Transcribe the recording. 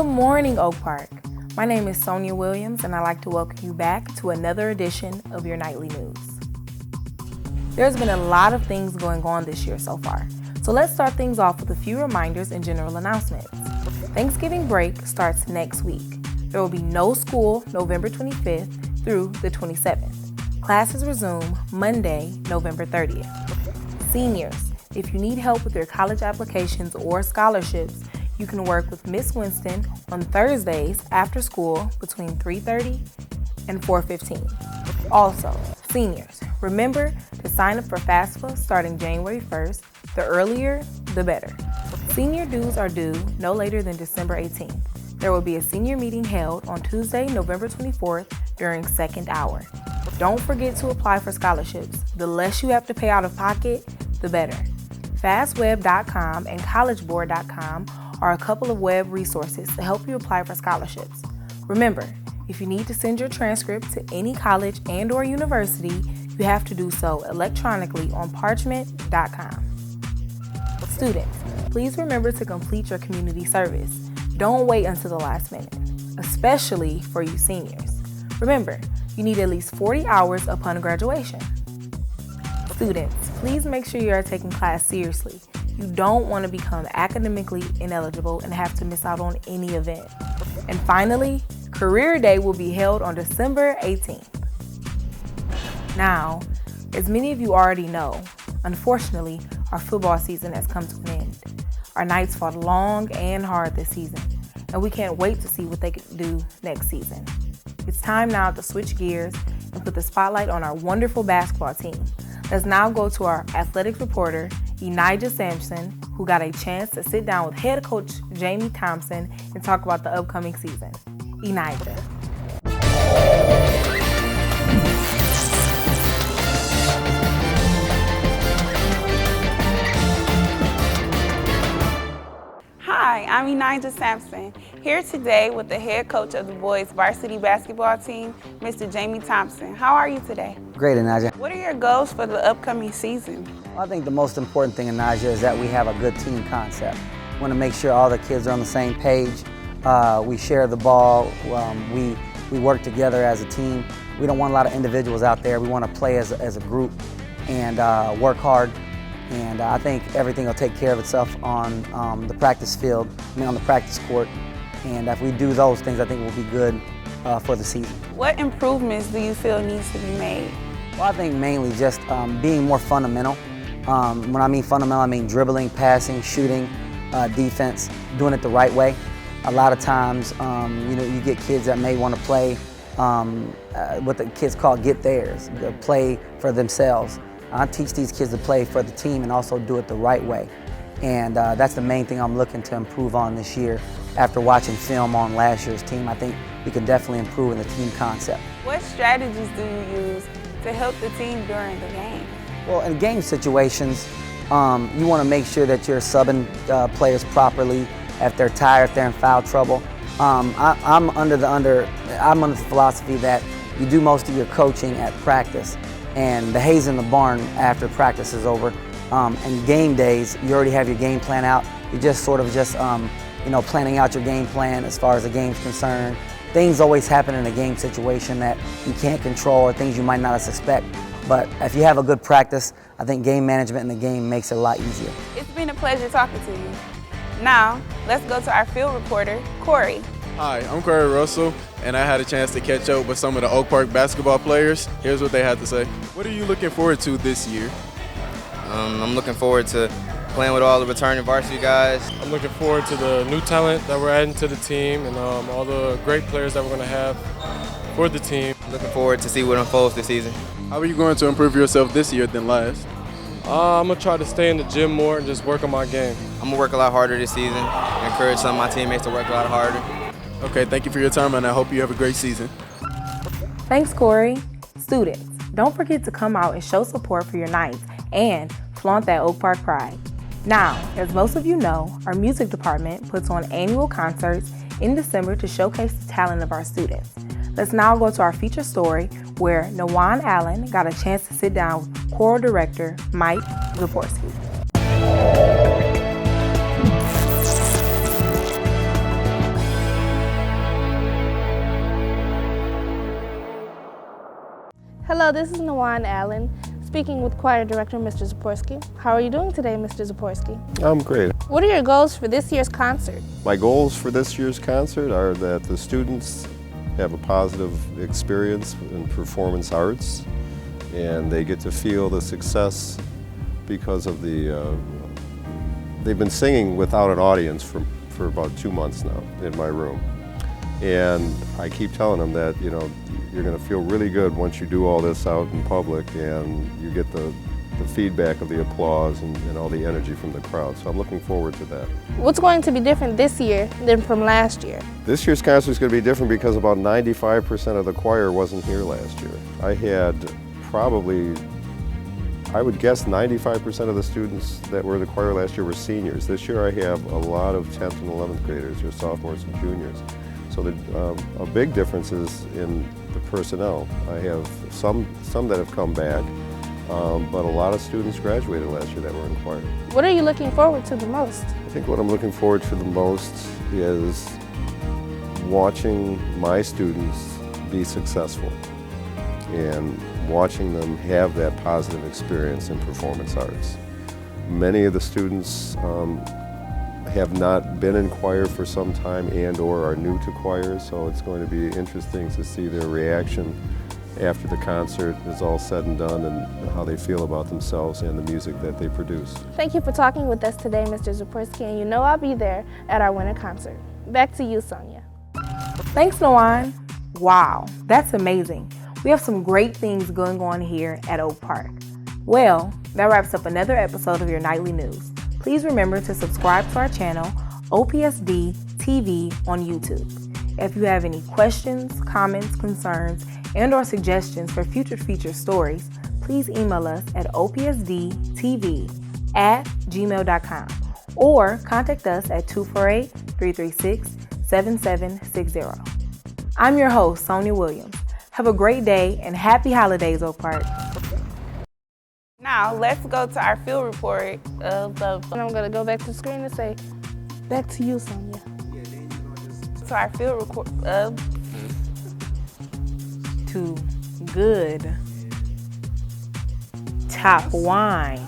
Good morning, Oak Park. My name is Sonia Williams, and I'd like to welcome you back to another edition of your nightly news. There's been a lot of things going on this year so far, so let's start things off with a few reminders and general announcements. Thanksgiving break starts next week. There will be no school November 25th through the 27th. Classes resume Monday, November 30th. Seniors, if you need help with your college applications or scholarships, you can work with Miss Winston on Thursdays after school between 3:30 and 4:15. Also, seniors, remember to sign up for FAFSA starting January 1st. The earlier, the better. Senior dues are due no later than December 18th. There will be a senior meeting held on Tuesday, November 24th during second hour. Don't forget to apply for scholarships. The less you have to pay out of pocket, the better. FastWeb.com and CollegeBoard.com are a couple of web resources to help you apply for scholarships. Remember, if you need to send your transcript to any college and/or university, you have to do so electronically on Parchment.com. Students, please remember to complete your community service. Don't wait until the last minute, especially for you seniors. Remember, you need at least 40 hours upon graduation. Students, please make sure you are taking class seriously. You don't want to become academically ineligible and have to miss out on any event. And finally, Career Day will be held on December 18th. Now, as many of you already know, unfortunately, our football season has come to an end. Our nights fought long and hard this season, and we can't wait to see what they can do next season. It's time now to switch gears and put the spotlight on our wonderful basketball team. Let's now go to our athletics reporter, Enijah Sampson, who got a chance to sit down with head coach Jamie Thompson and talk about the upcoming season. Enijah. Hi, I'm Enijah Sampson, here today with the head coach of the boys varsity basketball team, Mr. Jamie Thompson. How are you today? Great, Enijah. What are your goals for the upcoming season? I think the most important thing, Enijah, is that we have a good team concept. We want to make sure all the kids are on the same page. We share the ball. We work together as a team. We don't want a lot of individuals out there. We want to play as a group and work hard. And I think everything will take care of itself on the practice field, on the practice court. And if we do those things, I think we'll be good for the season. What improvements do you feel needs to be made? Well, I think mainly just being more fundamental. When I mean fundamental, I mean dribbling, passing, shooting, defense, doing it the right way. A lot of times, you get kids that may want to play what the kids call get theirs, play for themselves. I teach these kids to play for the team and also do it the right way. And that's the main thing I'm looking to improve on this year. After watching film on last year's team, I think we can definitely improve in the team concept. What strategies do you use to help the team during the game? Well, in game situations, you want to make sure that you're subbing players properly if they're tired, if they're in foul trouble. I'm under the philosophy that you do most of your coaching at practice, and the hay's in the barn after practice is over. And game days, you already have your game plan out. You're just planning out your game plan as far as the game's concerned. Things always happen in a game situation that you can't control or things you might not suspect. But if you have a good practice, I think game management in the game makes it a lot easier. It's been a pleasure talking to you. Now, let's go to our field reporter, Corey. Hi, I'm Corey Russell, and I had a chance to catch up with some of the Oak Park basketball players. Here's what they had to say. What are you looking forward to this year? I'm looking forward to playing with all the returning varsity guys. I'm looking forward to the new talent that we're adding to the team and all the great players that we're going to have for the team. I'm looking forward to see what unfolds this season. How are you going to improve yourself this year than last? I'm going to try to stay in the gym more and just work on my game. I'm going to work a lot harder this season and encourage some of my teammates to work a lot harder. Okay, thank you for your time, and I hope you have a great season. Thanks, Corey. Students, don't forget to come out and show support for your Knights and flaunt that Oak Park pride. Now, as most of you know, our music department puts on annual concerts in December to showcase the talent of our students. Let's now go to our feature story where Nawan Allen got a chance to sit down with choral director Mike Zaporski. Hello, this is Nawan Allen, speaking with Choir Director Mr. Zaporski. How are you doing today, Mr. Zaporski? I'm great. What are your goals for this year's concert? My goals for this year's concert are that the students have a positive experience in performance arts, and they get to feel the success because of they've been singing without an audience for about 2 months now in my room. And I keep telling them that, you know, you're going to feel really good once you do all this out in public and you get the feedback of the applause and all the energy from the crowd. So I'm looking forward to that. What's going to be different this year than from last year? This year's concert is going to be different because about 95% of the choir wasn't here last year. I had probably, I would guess 95% of the students that were in the choir last year were seniors. This year I have a lot of 10th and 11th graders, or sophomores and juniors. So a big difference is in the personnel. I have some that have come back, but a lot of students graduated last year that were in choir. What are you looking forward to the most? I think what I'm looking forward to the most is watching my students be successful and watching them have that positive experience in performance arts. Many of the students have not been in choir for some time and/or are new to choir, so it's going to be interesting to see their reaction after the concert is all said and done and how they feel about themselves and the music that they produce. Thank you for talking with us today, Mr. Zaporski, and you know I'll be there at our winter concert. Back to you, Sonia. Thanks, Nawan. Wow, that's amazing. We have some great things going on here at Oak Park. Well, that wraps up another episode of your nightly news. Please remember to subscribe to our channel, OPSD TV on YouTube. If you have any questions, comments, concerns, and/or suggestions for future feature stories, please email us at opsdtv@gmail.com or contact us at 248-336-7760. I'm your host, Sonia Williams. Have a great day and happy holidays, Oak Park. Now, let's go to our field report of the... And I'm going to go back to the screen and say, back to you, Sonia. To our field report of... To good top wine.